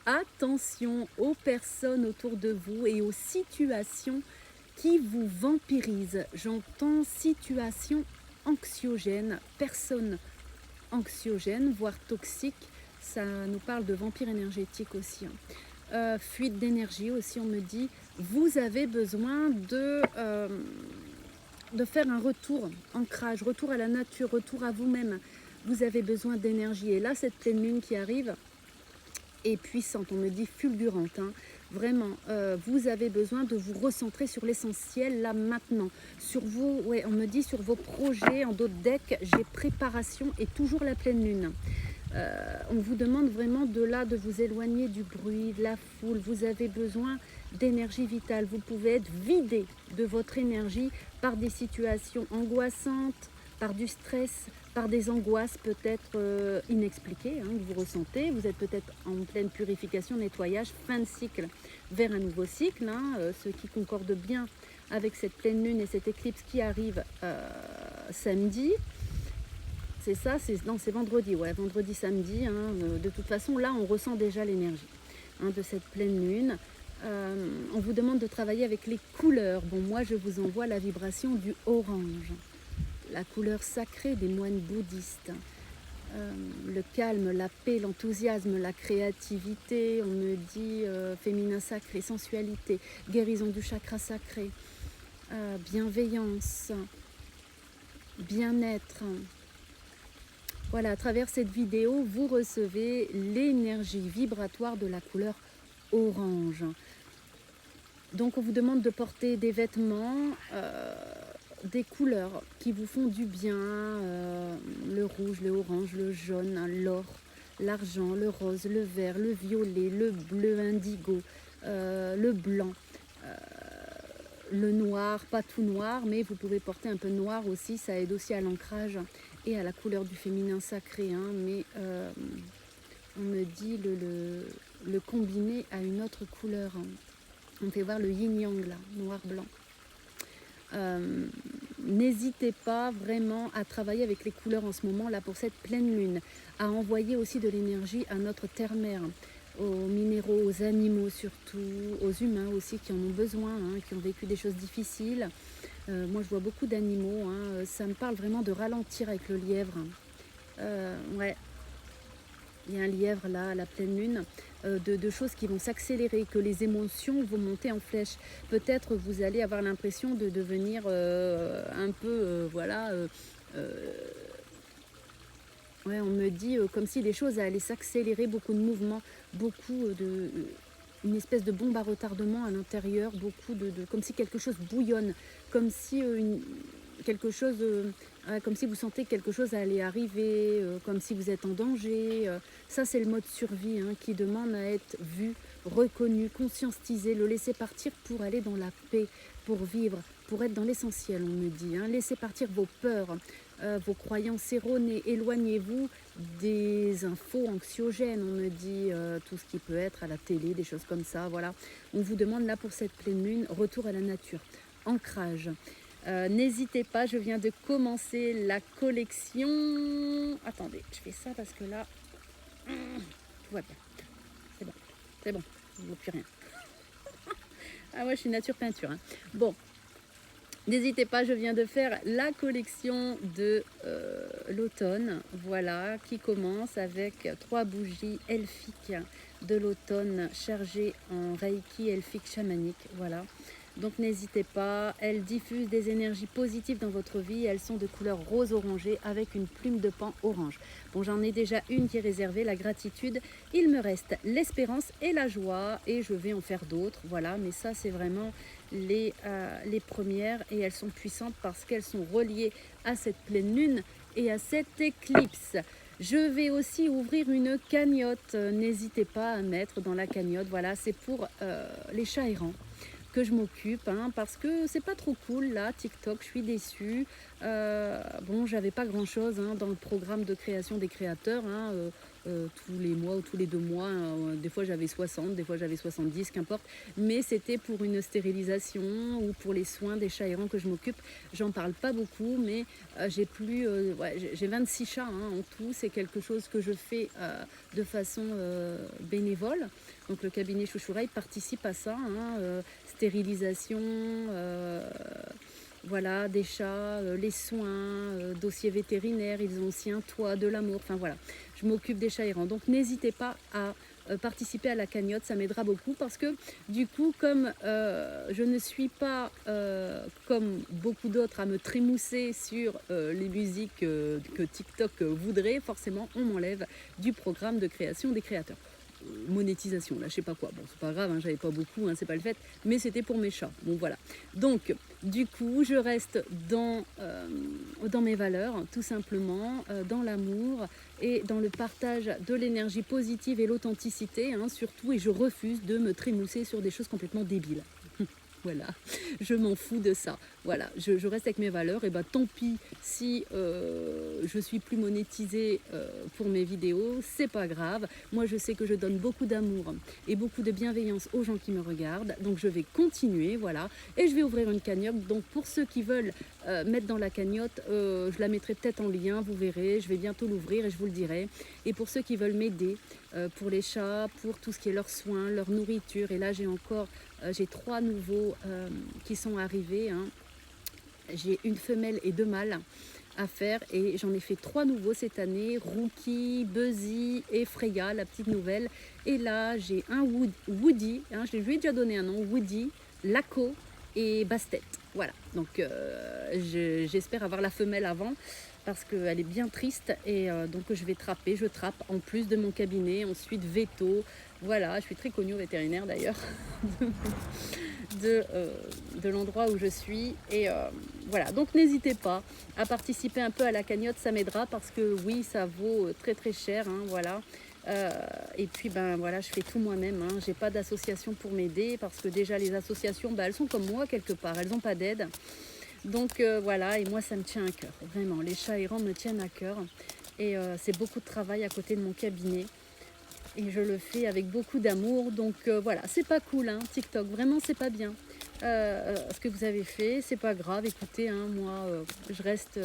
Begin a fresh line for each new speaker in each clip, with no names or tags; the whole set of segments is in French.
Attention aux personnes autour de vous et aux situations qui vous vampirisent. J'entends situation anxiogène, personne anxiogène, voire toxique. Ça nous parle de vampire énergétique aussi, hein. Fuite d'énergie aussi, on me dit. Vous avez besoin de faire un retour, ancrage, retour à la nature, retour à vous-même. Vous avez besoin d'énergie. Et là, cette pleine lune qui arrive est puissante, on me dit fulgurante, hein. Vraiment, vous avez besoin de vous recentrer sur l'essentiel là maintenant. Sur vos, ouais, on me dit sur vos projets, en d'autres decks, j'ai préparation et toujours la pleine lune. On vous demande vraiment de vous éloigner du bruit, de la foule. Vous avez besoin d'énergie vitale. Vous pouvez être vidé de votre énergie par des situations angoissantes, par du stress, par des angoisses peut-être inexpliquées, hein, que vous ressentez. Vous êtes peut-être en pleine purification, nettoyage, fin de cycle vers un nouveau cycle, hein, ce qui concorde bien avec cette pleine lune et cette éclipse qui arrive samedi. C'est ça, c'est vendredi, ouais, vendredi, samedi, hein, de toute façon, là, on ressent déjà l'énergie, hein, de cette pleine lune. On vous demande de travailler avec les couleurs. Bon, moi, je vous envoie la vibration du orange, la couleur sacrée des moines bouddhistes. Le calme, la paix, l'enthousiasme, la créativité, on me dit féminin sacré, sensualité, guérison du chakra sacré, bienveillance, bien-être. Voilà, à travers cette vidéo, vous recevez l'énergie vibratoire de la couleur orange. Donc on vous demande de porter des vêtements, des couleurs qui vous font du bien, le rouge, le orange, le jaune, l'or, l'argent, le rose, le vert, le violet, le bleu indigo, le blanc, le noir, pas tout noir, mais vous pouvez porter un peu noir aussi, ça aide aussi à l'ancrage et à la couleur du féminin sacré, hein, mais on me dit le combiner à une autre couleur. On fait voir le yin-yang là, noir-blanc. N'hésitez pas vraiment à travailler avec les couleurs en ce moment là pour cette pleine lune, à envoyer aussi de l'énergie à notre terre-mère, aux minéraux, aux animaux surtout, aux humains aussi qui en ont besoin, hein, qui ont vécu des choses difficiles. Moi je vois beaucoup d'animaux, hein, ça me parle vraiment de ralentir avec le lièvre. Ouais, il y a un lièvre là à la pleine lune, de choses qui vont s'accélérer, que les émotions vont monter en flèche. Peut-être vous allez avoir l'impression de devenir un peu, voilà, ouais, on me dit comme si les choses allaient s'accélérer, beaucoup de mouvements, beaucoup une espèce de bombe à retardement à l'intérieur, beaucoup comme si quelque chose bouillonne, comme si quelque chose, comme si vous sentez que quelque chose allait arriver, comme si vous êtes en danger. Ça, c'est le mode survie, hein, qui demande à être vu, reconnu, conscientisé, le laisser partir pour aller dans la paix, pour vivre, pour être dans l'essentiel, on me dit, hein. Laissez partir vos peurs, vos croyances erronées, éloignez-vous des infos anxiogènes, on me dit, tout ce qui peut être à la télé, des choses comme ça, voilà. On vous demande là pour cette pleine lune, retour à la nature, ancrage. N'hésitez pas, je viens de commencer la collection. Attendez, je fais ça parce que là, tout va bien. C'est bon, je ne vois plus rien. Ah ouais, je suis nature peinture, hein. Bon, n'hésitez pas, je viens de faire la collection de l'automne, voilà, qui commence avec 3 bougies elfiques de l'automne chargées en Reiki elfique chamanique, voilà. Donc n'hésitez pas, elles diffusent des énergies positives dans votre vie, elles sont de couleur rose orangé avec une plume de pan orange. Bon, j'en ai déjà une qui est réservée, la gratitude, il me reste l'espérance et la joie et je vais en faire d'autres, voilà, mais ça c'est vraiment les premières et elles sont puissantes parce qu'elles sont reliées à cette pleine lune et à cette éclipse. Je vais aussi ouvrir une cagnotte, n'hésitez pas à mettre dans la cagnotte, voilà, c'est pour les chats errants que je m'occupe, hein, parce que c'est pas trop cool là, TikTok, je suis déçue. Bon, j'avais pas grand chose, hein, dans le programme de création des créateurs, hein, tous les mois ou tous les 2 mois. Des fois j'avais 60, des fois j'avais 70, qu'importe. Mais c'était pour une stérilisation ou pour les soins des chats errants que je m'occupe. J'en parle pas beaucoup, mais j'ai 26 chats en tout. C'est quelque chose que je fais de façon bénévole. Donc le cabinet Chouchoureille participe à ça, stérilisation, voilà, des chats, les soins, dossiers vétérinaires, ils ont aussi un toit, de l'amour, enfin voilà, je m'occupe des chats errants. Donc n'hésitez pas à participer à la cagnotte, ça m'aidera beaucoup parce que du coup, comme je ne suis pas comme beaucoup d'autres à me trémousser sur les musiques que TikTok voudrait, forcément on m'enlève du programme de création des créateurs. Monétisation, là je sais pas quoi, bon c'est pas grave, j'avais pas beaucoup, c'est pas le fait, mais c'était pour mes chats, bon voilà. Donc du coup je reste dans mes valeurs, tout simplement, dans l'amour et dans le partage de l'énergie positive et l'authenticité, surtout, et je refuse de me trémousser sur des choses complètement débiles. Voilà, je m'en fous de ça. Voilà, je reste avec mes valeurs. Et tant pis si je suis plus monétisée pour mes vidéos, c'est pas grave. Moi, je sais que je donne beaucoup d'amour et beaucoup de bienveillance aux gens qui me regardent. Donc, je vais continuer, voilà. Et je vais ouvrir une cagnotte. Donc, pour ceux qui veulent mettre dans la cagnotte, je la mettrai peut-être en lien, vous verrez. Je vais bientôt l'ouvrir et je vous le dirai. Et pour ceux qui veulent m'aider pour les chats, pour tout ce qui est leurs soins, leur nourriture. Et là, j'ai 3 nouveaux qui sont arrivés. J'ai une femelle et 2 mâles à faire et j'en ai fait 3 nouveaux cette année, Rookie, Buzzy et Freya, la petite nouvelle. Et là, j'ai un Woody, je lui ai déjà donné un nom, Woody, Laco et Bastet. Voilà, donc j'espère avoir la femelle avant parce qu'elle est bien triste et donc je trappe en plus de mon cabinet, ensuite veto. Voilà, je suis très connue au vétérinaire d'ailleurs de l'endroit où je suis et voilà, donc n'hésitez pas à participer un peu à la cagnotte, ça m'aidera parce que oui, ça vaut très très cher, voilà. Et puis voilà, je fais tout moi-même, j'ai pas d'association pour m'aider parce que déjà les associations, elles sont comme moi quelque part, elles n'ont pas d'aide. Donc voilà, et moi ça me tient à cœur, vraiment, les chats errants me tiennent à cœur et c'est beaucoup de travail à côté de mon cabinet et je le fais avec beaucoup d'amour. Donc voilà, c'est pas cool TikTok, vraiment c'est pas bien ce que vous avez fait, c'est pas grave. Écoutez, moi je reste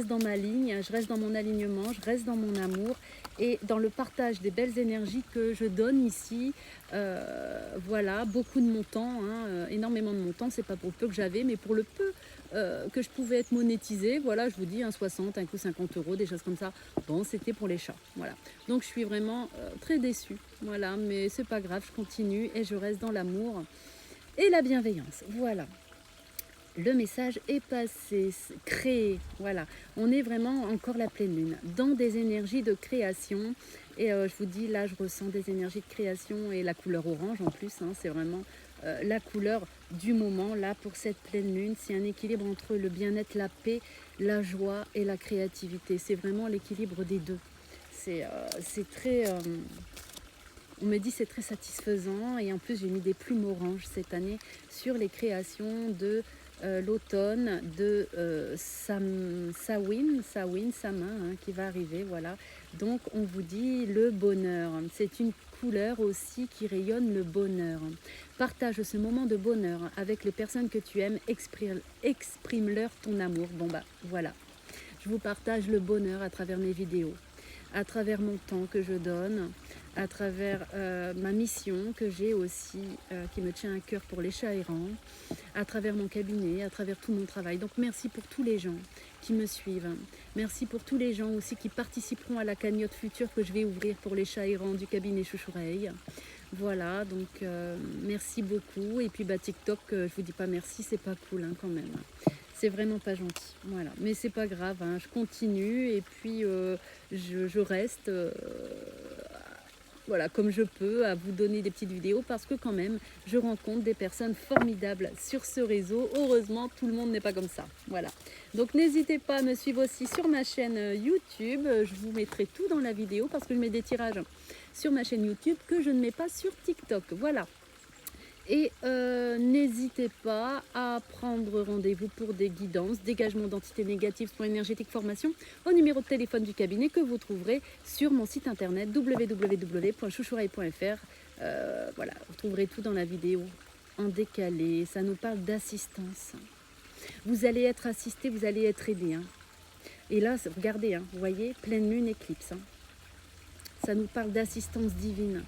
dans ma ligne, je reste dans mon alignement, je reste dans mon amour et dans le partage des belles énergies que je donne ici. Voilà, beaucoup de mon temps, énormément de mon temps, c'est pas pour le peu que j'avais, mais pour le peu que je pouvais être monétisée, voilà, je vous dis 60, un coup 50 €, des choses comme ça. Bon, c'était pour les chats, voilà. Donc je suis vraiment très déçue, voilà, mais c'est pas grave, je continue et je reste dans l'amour et la bienveillance, voilà. Le message est passé, créé, voilà. On est vraiment encore la pleine lune, dans des énergies de création. Et je vous dis, là, je ressens des énergies de création et la couleur orange en plus, c'est vraiment la couleur du moment, là, pour cette pleine lune. C'est un équilibre entre le bien-être, la paix, la joie et la créativité. C'est vraiment l'équilibre des deux. C'est très... on me dit c'est très satisfaisant et en plus j'ai mis des plumes oranges cette année sur les créations de l'automne de Samin qui va arriver, voilà. Donc on vous dit le bonheur, c'est une couleur aussi qui rayonne le bonheur. Partage ce moment de bonheur avec les personnes que tu aimes, exprime-leur ton amour. Bon voilà, je vous partage le bonheur à travers mes vidéos, à travers mon temps que je donne, à travers ma mission que j'ai aussi, qui me tient à cœur pour les chats errants, à travers mon cabinet, à travers tout mon travail. Donc merci pour tous les gens qui me suivent. Merci pour tous les gens aussi qui participeront à la cagnotte future que je vais ouvrir pour les chats errants du cabinet Chouchoureille. Voilà, donc merci beaucoup. Et puis TikTok, je vous dis pas merci, c'est pas cool quand même. C'est vraiment pas gentil, voilà. Mais c'est pas grave, je continue et puis je reste voilà, comme je peux, à vous donner des petites vidéos parce que quand même, je rencontre des personnes formidables sur ce réseau. Heureusement, tout le monde n'est pas comme ça, voilà. Donc n'hésitez pas à me suivre aussi sur ma chaîne YouTube. Je vous mettrai tout dans la vidéo parce que je mets des tirages sur ma chaîne YouTube que je ne mets pas sur TikTok, voilà. Et n'hésitez pas à prendre rendez-vous pour des guidances, dégagement d'entités négatives, soins énergétiques, formation, au numéro de téléphone du cabinet que vous trouverez sur mon site internet www.chouchouraille.fr. Voilà, vous trouverez tout dans la vidéo en décalé. Ça nous parle d'assistance. Vous allez être assisté, vous allez être aidé. Hein. Et là, regardez, hein, vous voyez, pleine lune, éclipse. Hein. Ça nous parle d'assistance divine.